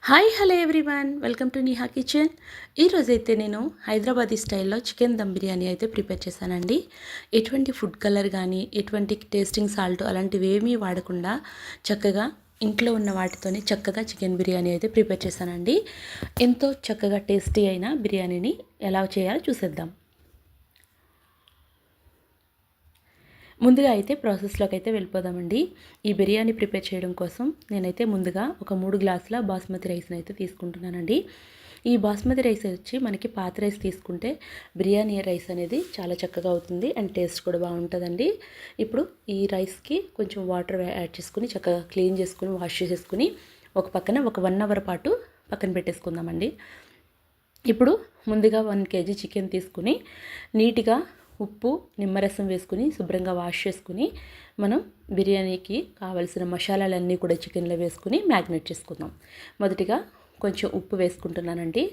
Hi hello everyone, welcome to Niha kitchen. ఈరోజైతే నేను హైదరాబాదీ స్టైల్లో చికెన్ దమ్ బిర్యానీ అయితే ప్రిపేర్ చేశానండి. ఎటువంటి ఫుడ్ కలర్ కానీ ఎటువంటి టేస్టింగ్ సాల్ట్ అలాంటివి ఏమీ వాడకుండా చక్కగా ఇంట్లో ఉన్న వాటితోనే చక్కగా చికెన్ బిర్యానీ అయితే ప్రిపేర్ చేశానండి. ఎంతో చక్కగా టేస్టీ అయిన బిర్యానీని ఎలా చేయాలో చూసేద్దాం. ముందుగా అయితే ప్రాసెస్లోకి అయితే వెళ్ళిపోదామండి. ఈ బిర్యానీ ప్రిపేర్ చేయడం కోసం నేనైతే ముందుగా ఒక 3 గ్లాసుల బాస్మతి రైస్ని అయితే తీసుకుంటున్నానండి. ఈ బాస్మతి రైస్ వచ్చి మనకి పాత రైస్ తీసుకుంటే బిర్యానీ రైస్ అనేది చాలా చక్కగా అవుతుంది అండ్ టేస్ట్ కూడా బాగుంటుందండి. ఇప్పుడు ఈ రైస్కి కొంచెం వాటర్ యాడ్ చేసుకుని చక్కగా క్లీన్ చేసుకుని వాష్ చేసేసుకుని ఒక పక్కన ఒక 1 అవర్ పాటు పక్కన పెట్టేసుకుందామండి. ఇప్పుడు ముందుగా 1 kg చికెన్ తీసుకుని నీట్గా ఉప్పు నిమ్మరసం వేసుకుని శుభ్రంగా వాష్ చేసుకుని మనం బిర్యానీకి కావాల్సిన మసాలాలన్నీ కూడా చికెన్లో వేసుకుని మ్యాగ్నేట్ చేసుకుందాం. మొదటిగా కొంచెం ఉప్పు వేసుకుంటున్నానండి.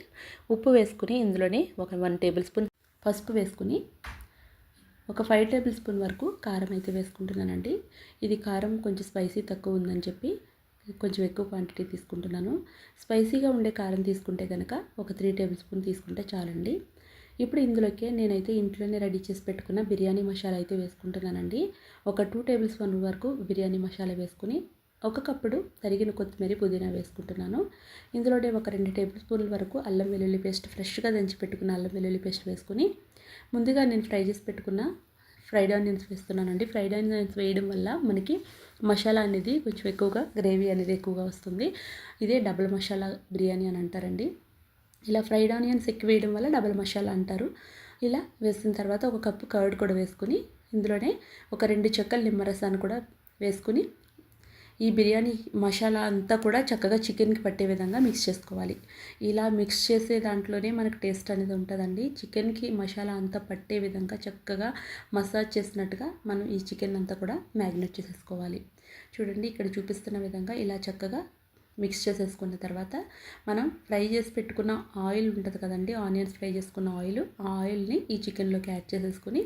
ఉప్పు వేసుకుని ఇందులోనే ఒక 1 టేబుల్ స్పూన్ పసుపు వేసుకుని ఒక 5 టేబుల్ స్పూన్ వరకు కారం అయితే వేసుకుంటున్నానండి. ఇది కారం కొంచెం స్పైసీ తక్కువ ఉందని చెప్పి కొంచెం ఎక్కువ క్వాంటిటీ తీసుకుంటున్నాను. స్పైసీగా ఉండే కారం తీసుకుంటే కనుక ఒక 3 టేబుల్ స్పూన్ తీసుకుంటే చాలండి. ఇప్పుడు ఇందులోకి నేనైతే ఇంట్లోనే రెడీ చేసి పెట్టుకున్న బిర్యానీ మసాలా అయితే వేసుకుంటున్నానండి. ఒక 2 టేబుల్ స్పూన్ వరకు బిర్యానీ మసాలా వేసుకుని ఒక కప్పుడు తరిగిన కొత్తిమీర పుదీనా వేసుకుంటున్నాను. ఇందులోనే ఒక 2 టేబుల్ స్పూన్ల వరకు అల్లం వెల్లుల్లి పేస్ట్ ఫ్రెష్గా దంచి పెట్టుకున్న అల్లం వెల్లుల్లి పేస్ట్ వేసుకుని ముందుగా నేను ఫ్రై చేసి పెట్టుకున్న ఫ్రైడ్ ఆనియన్స్ వేస్తున్నానండి. ఫ్రైడ్ ఆనియన్స్ వేయడం వల్ల మనకి మసాలా అనేది కొంచెం ఎక్కువగా గ్రేవీ అనేది ఎక్కువగా వస్తుంది. ఇదే డబుల్ మసాలా బిర్యానీ అని అంటారండి. ఇలా ఫ్రైడ్ ఆనియన్స్ ఎక్కువ వేయడం వల్ల డబల్ మసాలా అంటారు. ఇలా వేసిన తర్వాత ఒక కప్పు కర్డ్ కూడా వేసుకుని ఇందులోనే ఒక 2 చెక్కల నిమ్మరసాన్ని కూడా వేసుకుని ఈ బిర్యానీ మసాలా అంతా కూడా చక్కగా చికెన్కి పట్టే విధంగా మిక్స్ చేసుకోవాలి. ఇలా మిక్స్ చేసే దాంట్లోనే మనకు టేస్ట్ అనేది ఉంటుందండి. చికెన్కి మసాలా అంతా పట్టే విధంగా చక్కగా మసాజ్ చేసినట్టుగా మనం ఈ చికెన్ అంతా కూడా మ్యాగ్నేట్ చేసేసుకోవాలి. చూడండి, ఇక్కడ చూపిస్తున్న విధంగా ఇలా చక్కగా మిక్స్ చేసేసుకున్న తర్వాత మనం ఫ్రై చేసి పెట్టుకున్న ఆయిల్ ఉంటుంది కదండి, ఆనియన్స్ ఫ్రై చేసుకున్న ఆయిల్, ఆ ఆయిల్ని ఈ చికెన్లోకి యాడ్ చేసేసుకుని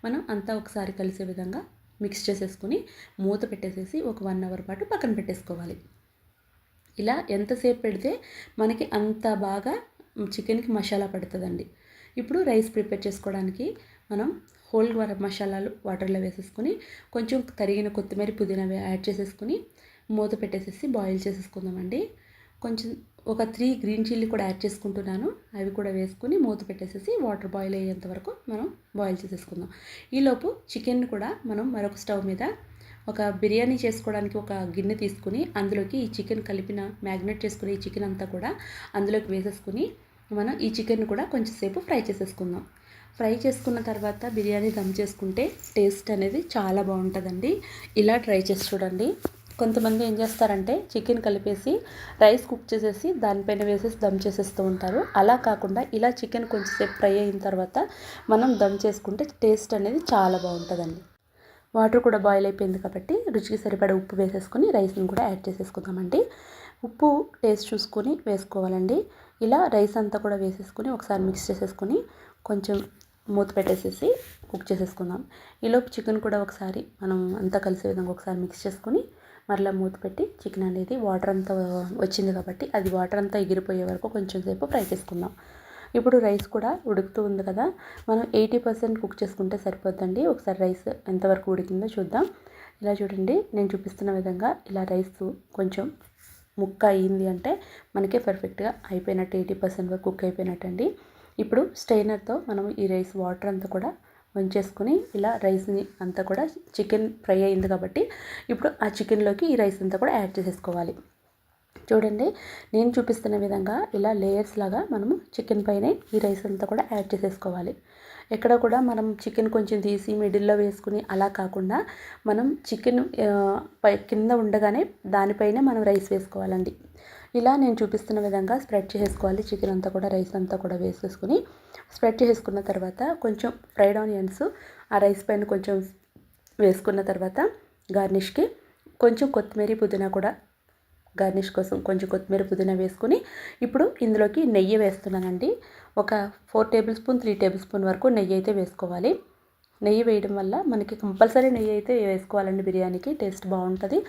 మనం అంతా ఒకసారి కలిసే విధంగా మిక్స్ చేసేసుకుని మూత పెట్టేసేసి ఒక 1 అవర్ పాటు పక్కన పెట్టేసుకోవాలి. ఇలా ఎంతసేపు పెడితే మనకి అంత బాగా చికెన్కి మసాలా పడుతుందండి. ఇప్పుడు రైస్ ప్రిపేర్ చేసుకోవడానికి మనం హోల్ మసాలాలు వాటర్లో వేసేసుకుని కొంచెం తరిగిన కొత్తిమీర పుదీనా యాడ్ చేసేసుకుని మూత పెట్టేసేసి బాయిల్ చేసేసుకుందామండి. కొంచెం ఒక 3 గ్రీన్ చిల్లీ కూడా యాడ్ చేసుకుంటున్నాను. అవి కూడా వేసుకుని మూత పెట్టేసేసి వాటర్ బాయిల్ అయ్యేంత వరకు మనం బాయిల్ చేసేసుకుందాం. ఈలోపు చికెన్ కూడా మనం మరొక స్టవ్ మీద ఒక బిర్యానీ చేసుకోవడానికి ఒక గిన్నె తీసుకుని అందులోకి ఈ చికెన్ కలిపిన మ్యాగ్నేట్ చేసుకుని ఈ చికెన్ అంతా కూడా అందులోకి వేసేసుకుని మనం ఈ చికెన్ కూడా కొంచెం సేపు ఫ్రై చేసేసుకుందాం. ఫ్రై చేసుకున్న తర్వాత బిర్యానీ దమ్ చేసుకుంటే టేస్ట్ అనేది చాలా బాగుంటుందండి. ఇలా ట్రై చేసి చూడండి. కొంతమంది ఏం చేస్తారంటే చికెన్ కలిపేసి రైస్ కుక్ చేసేసి దానిపైన వేసేసి దమ్ చేసేస్తూ ఉంటారు. అలా కాకుండా ఇలా చికెన్ కొంచెంసేపు ఫ్రై అయిన తర్వాత మనం దమ్ చేసుకుంటే టేస్ట్ అనేది చాలా బాగుంటుందండి. వాటర్ కూడా బాయిల్ అయిపోయింది కాబట్టి రుచికి సరిపడా ఉప్పు వేసేసుకొని రైస్ని కూడా యాడ్ చేసేసుకుందామండి. ఉప్పు టేస్ట్ చూసుకొని వేసుకోవాలండి. ఇలా రైస్ అంతా కూడా వేసేసుకొని ఒకసారి మిక్స్ చేసేసుకొని కొంచెం మూత పెట్టేసేసి కుక్ చేసేసుకుందాం. ఈలోపు చికెన్ కూడా ఒకసారి మనం అంతా కలిసే విధంగా ఒకసారి మిక్స్ చేసుకొని మరలా మూత పెట్టి చికెన్ అనేది వాటర్ అంతా వచ్చింది కాబట్టి అది వాటర్ అంతా ఎగిరిపోయే వరకు కొంచెం సేపు ఫ్రై చేసుకుందాం. ఇప్పుడు రైస్ కూడా ఉడుకుతూ ఉంది కదా, మనం 80% కుక్ చేసుకుంటే సరిపోద్దండి. ఒకసారి రైస్ ఎంతవరకు ఉడికిందో చూద్దాం. ఇలా చూడండి, నేను చూపిస్తున్న విధంగా ఇలా రైస్ కొంచెం ముక్క అయ్యింది అంటే మనకే పర్ఫెక్ట్గా అయిపోయినట్టు, 80% వరకు కుక్ అయిపోయినట్టండి. ఇప్పుడు స్ట్రైనర్తో మనం ఈ రైస్ వాటర్ అంతా కూడా వంచేసుకుని ఇలా రైస్ని అంతా కూడా చికెన్ ఫ్రై అయింది కాబట్టి ఇప్పుడు ఆ చికెన్లోకి ఈ రైస్ అంతా కూడా యాడ్ చేసేసుకోవాలి. చూడండి, నేను చూపిస్తున్న విధంగా ఇలా లేయర్స్ లాగా మనము చికెన్ పైనే ఈ రైస్ అంతా కూడా యాడ్ చేసేసుకోవాలి. ఎక్కడ కూడా మనం చికెన్ కొంచెం తీసి మిడిల్లో వేసుకుని అలా కాకుండా మనం చికెన్ కింద ఉండగానే దానిపైన మనం రైస్ వేసుకోవాలండి. ఇలా నేను చూపిస్తున్న విధంగా స్ప్రెడ్ చేసుకోవాలి. చికెన్ అంతా కూడా రైస్ అంతా కూడా వేసేసుకుని స్ప్రెడ్ చేసుకున్న తర్వాత కొంచెం ఫ్రైడ్ ఆనియన్స్ ఆ రైస్ పైన కొంచెం వేసుకున్న తర్వాత గార్నిష్కి కొంచెం కొత్తిమీర పుదీనా కూడా గార్నిష్ కోసం కొంచెం కొత్తిమీర పుదీనా వేసుకుని ఇప్పుడు ఇందులోకి నెయ్యి వేస్తున్నానండి. ఒక 4 టేబుల్ స్పూన్ 3 టేబుల్ స్పూన్ వరకు నెయ్యి అయితే వేసుకోవాలి. నెయ్యి వేయడం వల్ల మనకి కంపల్సరీ నెయ్యి అయితే వేసుకోవాలండి. బిర్యానీకి టేస్ట్ బాగుంటుంది.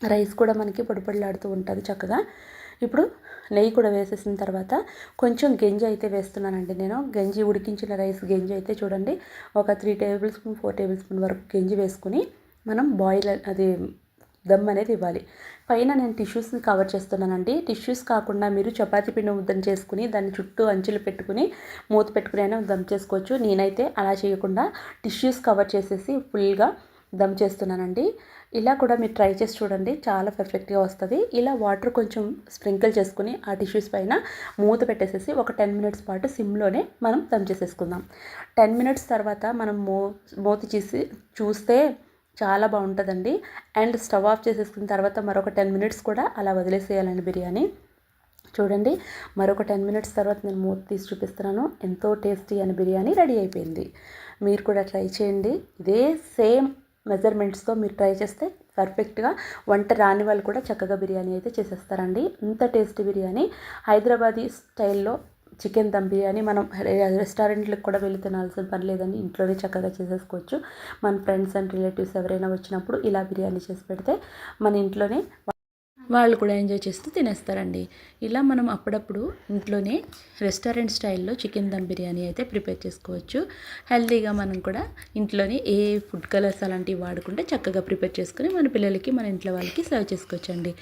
రైస్ కూడా మనకి పొడిపొడిలాడుతూ ఉంటుంది చక్కగా. ఇప్పుడు నెయ్యి కూడా వేసేసిన తర్వాత కొంచెం గంజి అయితే వేస్తున్నానండి. నేను గంజి ఉడికించిన రైస్ గంజి అయితే చూడండి ఒక 3 టేబుల్ స్పూన్ 4 టేబుల్ స్పూన్ వరకు గంజి వేసుకుని మనం బాయిల్ అది దమ్ అనేది ఇవ్వాలి. పైన నేను టిష్యూస్ని కవర్ చేస్తున్నానండి. టిష్యూస్ కాకుండా మీరు చపాతీ పిండి ముద్దను చేసుకుని దాన్ని చుట్టూ అంచులు పెట్టుకుని మూత పెట్టుకుని అయినా దమ్ చేసుకోవచ్చు. నేనైతే అలా చేయకుండా టిష్యూస్ కవర్ చేసేసి ఫుల్గా దమ్ చేస్తున్నానండి. ఇలా కూడా మీరు ట్రై చేసి చూడండి, చాలా పర్ఫెక్ట్గా వస్తుంది. ఇలా వాటర్ కొంచెం స్ప్రింకిల్ చేసుకుని ఆ టిష్యూస్ పైన మూత పెట్టేసేసి ఒక 10 మినిట్స్ పాటు సిమ్లోనే మనం దమ్ చేసేసుకుందాం. 10 మినిట్స్ తర్వాత మనం మూత చూస్తే చాలా బాగుంటుందండి. అండ్ స్టవ్ ఆఫ్ చేసేసుకున్న తర్వాత మరొక 10 మినిట్స్ కూడా అలా వదిలేసేయాలండి బిర్యానీ. చూడండి, మరొక 10 మినిట్స్ తర్వాత నేను మూత తీసి చూపిస్తున్నాను. ఎంతో టేస్టీ అని బిర్యానీ రెడీ అయిపోయింది. మీరు కూడా ట్రై చేయండి. ఇదే సేమ్ మెజర్మెంట్స్తో మీరు ట్రై చేస్తే పర్ఫెక్ట్గా వంట రాని వాళ్ళు కూడా చక్కగా బిర్యానీ అయితే చేసేస్తారండి. ఇంత టేస్టీ బిర్యానీ హైదరాబాదీ స్టైల్లో చికెన్ దమ్ బిర్యానీ మనం రెస్టారెంట్లకు కూడా వెళ్ళి తినాల్సిన పని లేదండి. ఇంట్లోనే చక్కగా చేసేసుకోవచ్చు. మన ఫ్రెండ్స్ అండ్ రిలేటివ్స్ ఎవరైనా వచ్చినప్పుడు ఇలా బిర్యానీ చేసి పెడితే మన ఇంట్లోనే వాళ్ళు కూడా ఎంజాయ్ చేస్తూ తినేస్తారండి. ఇలా మనం అప్పుడప్పుడు ఇంట్లోనే రెస్టారెంట్ స్టైల్లో చికెన్ దమ్ బిర్యానీ అయితే ప్రిపేర్ చేసుకోవచ్చు. హెల్తీగా మనం కూడా ఇంట్లోనే ఏ ఫుడ్ కలర్స్ అలాంటివి వాడుకుంటే చక్కగా ప్రిపేర్ చేసుకుని మన పిల్లలకి మన ఇంట్లో వాళ్ళకి సర్వ్ చేసుకోవచ్చండి.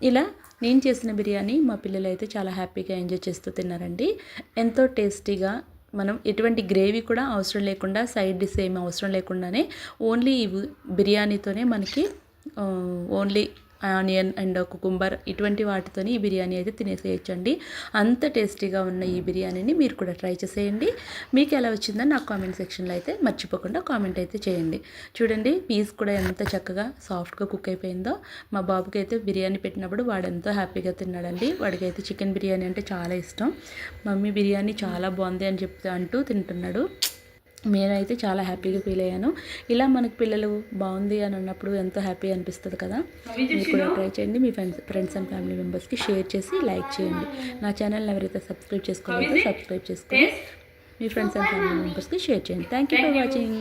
ఇలా నేను చేసిన బిర్యానీ మా పిల్లలు అయితే చాలా హ్యాపీగా ఎంజాయ్ చేస్తూ తిన్నారండి. ఎంతో టేస్టీగా మనం ఎటువంటి గ్రేవీ కూడా అవసరం లేకుండా, సైడ్ డిష్ ఏమి అవసరం లేకుండానే ఓన్లీ బిర్యానీతోనే మనకి ఓన్లీ ఆనియన్ అండ్ కుకుంబర్ ఇటువంటి వాటితోని ఈ బిర్యానీ అయితే తినేసేయచ్చండి. అంత టేస్టీగా ఉన్న ఈ బిర్యానీని మీరు కూడా ట్రై చేసేయండి. మీకు ఎలా వచ్చిందని నాకు కామెంట్ సెక్షన్లో అయితే మర్చిపోకుండా కామెంట్ అయితే చేయండి. చూడండి, పీస్ కూడా ఎంత చక్కగా సాఫ్ట్గా కుక్ అయిపోయిందో. మా బాబుకి అయితే బిర్యానీ పెట్టినప్పుడు వాడు ఎంతో హ్యాపీగా తిన్నాడండి. వాడికైతే చికెన్ బిర్యానీ అంటే చాలా ఇష్టం. మమ్మీ బిర్యానీ చాలా బాగుంది అని అంటూ తింటున్నాడు. నేనైతే చాలా హ్యాపీగా ఫీల్ అయ్యాను. ఇలా మనకి పిల్లలు బాగుంది అని అన్నప్పుడు ఎంతో హ్యాపీ అనిపిస్తుంది కదా. మీరు కూడా ట్రై చేయండి. మీ ఫ్రెండ్స్ అండ్ ఫ్యామిలీ మెంబర్స్కి షేర్ చేసి లైక్ చేయండి. నా ఛానల్ని ఎవరైతే సబ్స్క్రైబ్ చేసుకోవాలో సబ్స్క్రైబ్ చేసుకొని మీ ఫ్రెండ్స్ అండ్ ఫ్యామిలీ మెంబర్స్కి షేర్ చేయండి. Thank you for watching.